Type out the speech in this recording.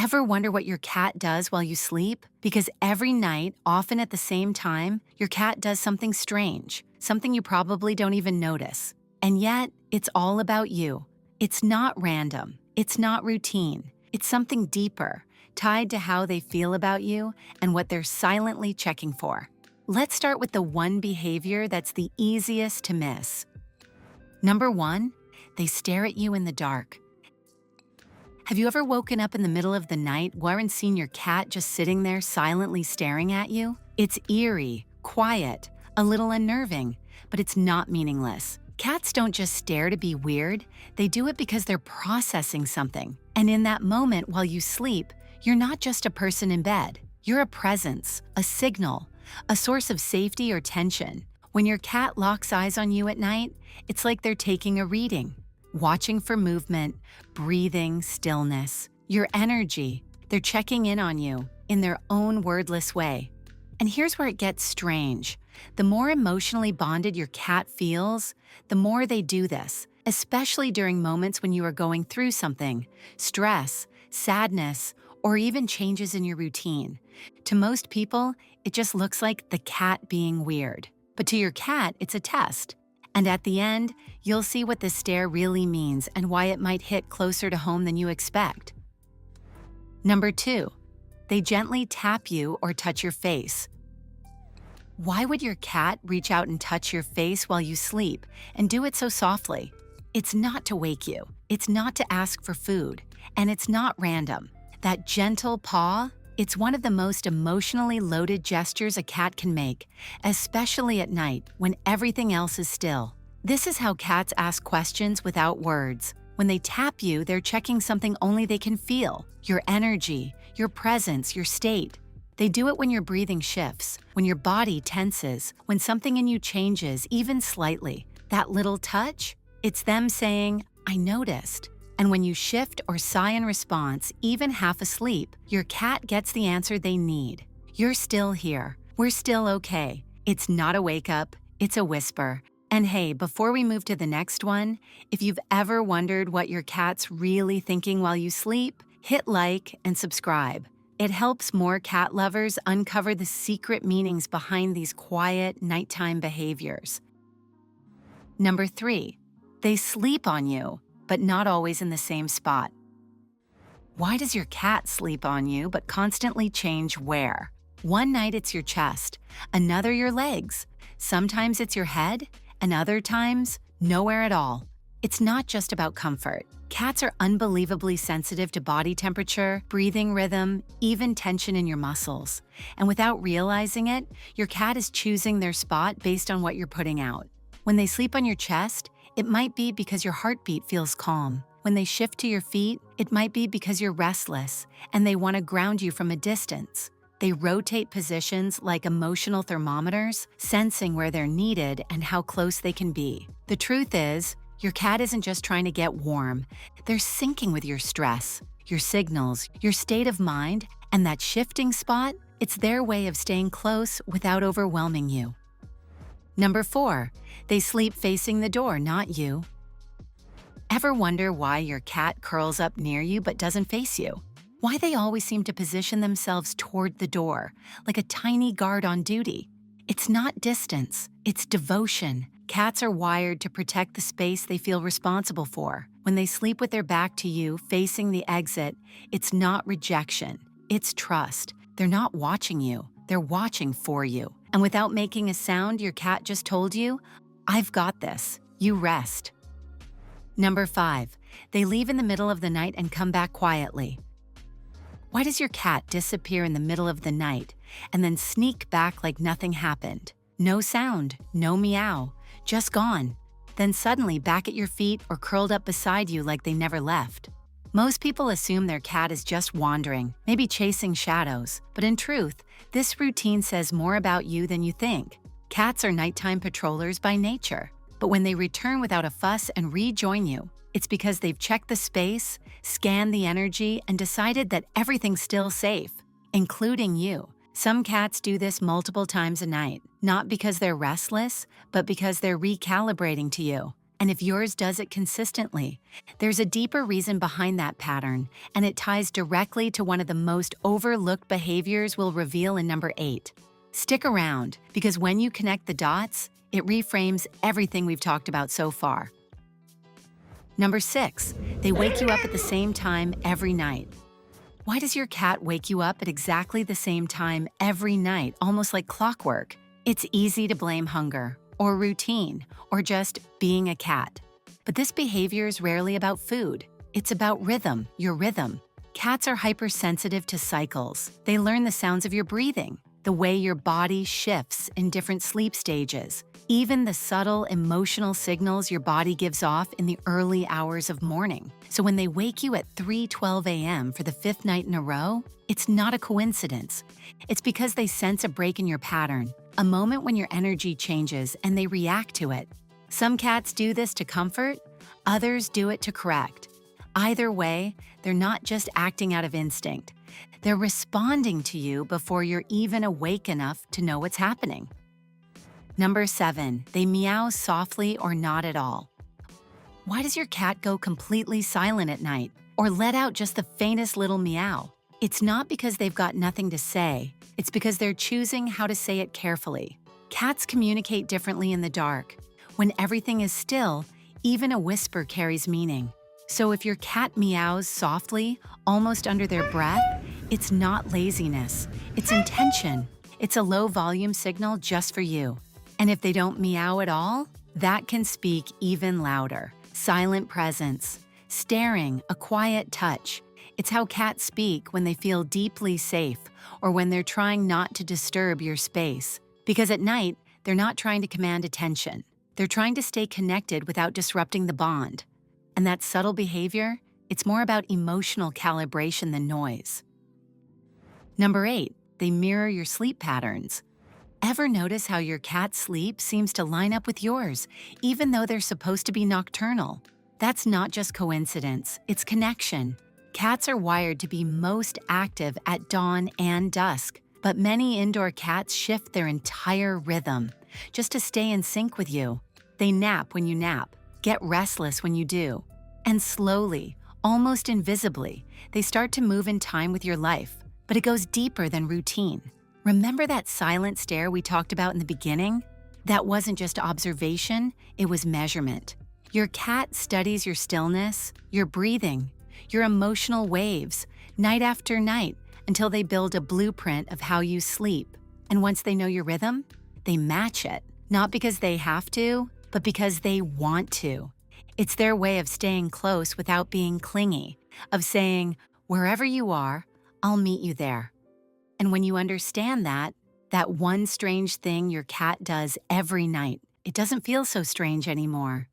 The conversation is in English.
Ever wonder what your cat does while you sleep? Because every night, often at the same time, your cat does something strange, something you probably don't even notice. And yet, it's all about you. It's not random. It's not routine. It's something deeper, tied to how they feel about you and what they're silently checking for. Let's start with the one behavior that's the easiest to miss. Number 1, they stare at you in the dark. Have you ever woken up in the middle of the night and seen your cat just sitting there silently staring at you? It's eerie, quiet, a little unnerving, but it's not meaningless. Cats don't just stare to be weird, they do it because they're processing something. And in that moment while you sleep, you're not just a person in bed. You're a presence, a signal, a source of safety or tension. When your cat locks eyes on you at night, it's like they're taking a reading. Watching for movement, breathing, stillness, your energy. They're checking in on you in their own wordless way. And here's where it gets strange. The more emotionally bonded your cat feels, the more they do this, especially during moments when you are going through something, stress, sadness, or even changes in your routine. To most people, it just looks like the cat being weird. But to your cat, it's a test. And at the end, you'll see what the stare really means and why it might hit closer to home than you expect. Number 2, they gently tap you or touch your face. Why would your cat reach out and touch your face while you sleep and do it so softly? It's not to wake you, it's not to ask for food, and it's not random. That gentle paw, it's one of the most emotionally loaded gestures a cat can make, especially at night when everything else is still. This is how cats ask questions without words. When they tap you, they're checking something only they can feel: your energy, your presence, your state. They do it when your breathing shifts, when your body tenses, when something in you changes, even slightly. That little touch? It's them saying, "I noticed." And when you shift or sigh in response, even half asleep, your cat gets the answer they need. You're still here. We're still okay. It's not a wake-up, it's a whisper. And hey, before we move to the next one, if you've ever wondered what your cat's really thinking while you sleep, hit like and subscribe. It helps more cat lovers uncover the secret meanings behind these quiet, nighttime behaviors. Number 3, they sleep on you, but not always in the same spot. Why does your cat sleep on you but constantly change where? One night it's your chest, another your legs. Sometimes it's your head, and other times, nowhere at all. It's not just about comfort. Cats are unbelievably sensitive to body temperature, breathing rhythm, even tension in your muscles. And without realizing it, your cat is choosing their spot based on what you're putting out. When they sleep on your chest, it might be because your heartbeat feels calm. When they shift to your feet, it might be because you're restless and they want to ground you from a distance. They rotate positions like emotional thermometers, sensing where they're needed and how close they can be. The truth is, your cat isn't just trying to get warm. They're syncing with your stress, your signals, your state of mind, and that shifting spot, it's their way of staying close without overwhelming you. Number 4, they sleep facing the door, not you. Ever wonder why your cat curls up near you but doesn't face you? Why they always seem to position themselves toward the door, like a tiny guard on duty? It's not distance, it's devotion. Cats are wired to protect the space they feel responsible for. When they sleep with their back to you, facing the exit, it's not rejection, it's trust. They're not watching you, they're watching for you. And without making a sound, your cat just told you, "I've got this, you rest." Number 5, they leave in the middle of the night and come back quietly. Why does your cat disappear in the middle of the night and then sneak back like nothing happened? No sound, no meow, just gone. Then suddenly back at your feet or curled up beside you like they never left. Most people assume their cat is just wandering, maybe chasing shadows. But in truth, this routine says more about you than you think. Cats are nighttime patrollers by nature. But when they return without a fuss and rejoin you, it's because they've checked the space, scanned the energy, and decided that everything's still safe, including you. Some cats do this multiple times a night, not because they're restless, but because they're recalibrating to you. And if yours does it consistently, there's a deeper reason behind that pattern, and it ties directly to one of the most overlooked behaviors we'll reveal in number 8. Stick around, because when you connect the dots, it reframes everything we've talked about so far. Number 6, they wake you up at the same time every night. Why does your cat wake you up at exactly the same time every night, almost like clockwork? It's easy to blame hunger, or routine, or just being a cat. But this behavior is rarely about food. It's about rhythm, your rhythm. Cats are hypersensitive to cycles. They learn the sounds of your breathing, the way your body shifts in different sleep stages, even the subtle emotional signals your body gives off in the early hours of morning. So when they wake you at 3:12 a.m. for the 5th night in a row, it's not a coincidence. It's because they sense a break in your pattern, a moment when your energy changes and they react to it. Some cats do this to comfort, others do it to correct. Either way, they're not just acting out of instinct. They're responding to you before you're even awake enough to know what's happening. Number 7, they meow softly or not at all. Why does your cat go completely silent at night or let out just the faintest little meow? It's not because they've got nothing to say. It's because they're choosing how to say it carefully. Cats communicate differently in the dark. When everything is still, even a whisper carries meaning. So if your cat meows softly, almost under their breath, it's not laziness. It's intention. It's a low-volume signal just for you. And if they don't meow at all, that can speak even louder. Silent presence, staring, a quiet touch. It's how cats speak when they feel deeply safe or when they're trying not to disturb your space. Because at night, they're not trying to command attention. They're trying to stay connected without disrupting the bond. And that subtle behavior, it's more about emotional calibration than noise. Number 8, they mirror your sleep patterns. Ever notice how your cat's sleep seems to line up with yours, even though they're supposed to be nocturnal? That's not just coincidence, it's connection. Cats are wired to be most active at dawn and dusk, but many indoor cats shift their entire rhythm just to stay in sync with you. They nap when you nap, get restless when you do, and slowly, almost invisibly, they start to move in time with your life, but it goes deeper than routine. Remember that silent stare we talked about in the beginning? That wasn't just observation, it was measurement. Your cat studies your stillness, your breathing, your emotional waves, night after night, until they build a blueprint of how you sleep. And once they know your rhythm, they match it. Not because they have to, but because they want to. It's their way of staying close without being clingy, of saying, wherever you are, I'll meet you there. And when you understand that one strange thing your cat does every night, it doesn't feel so strange anymore.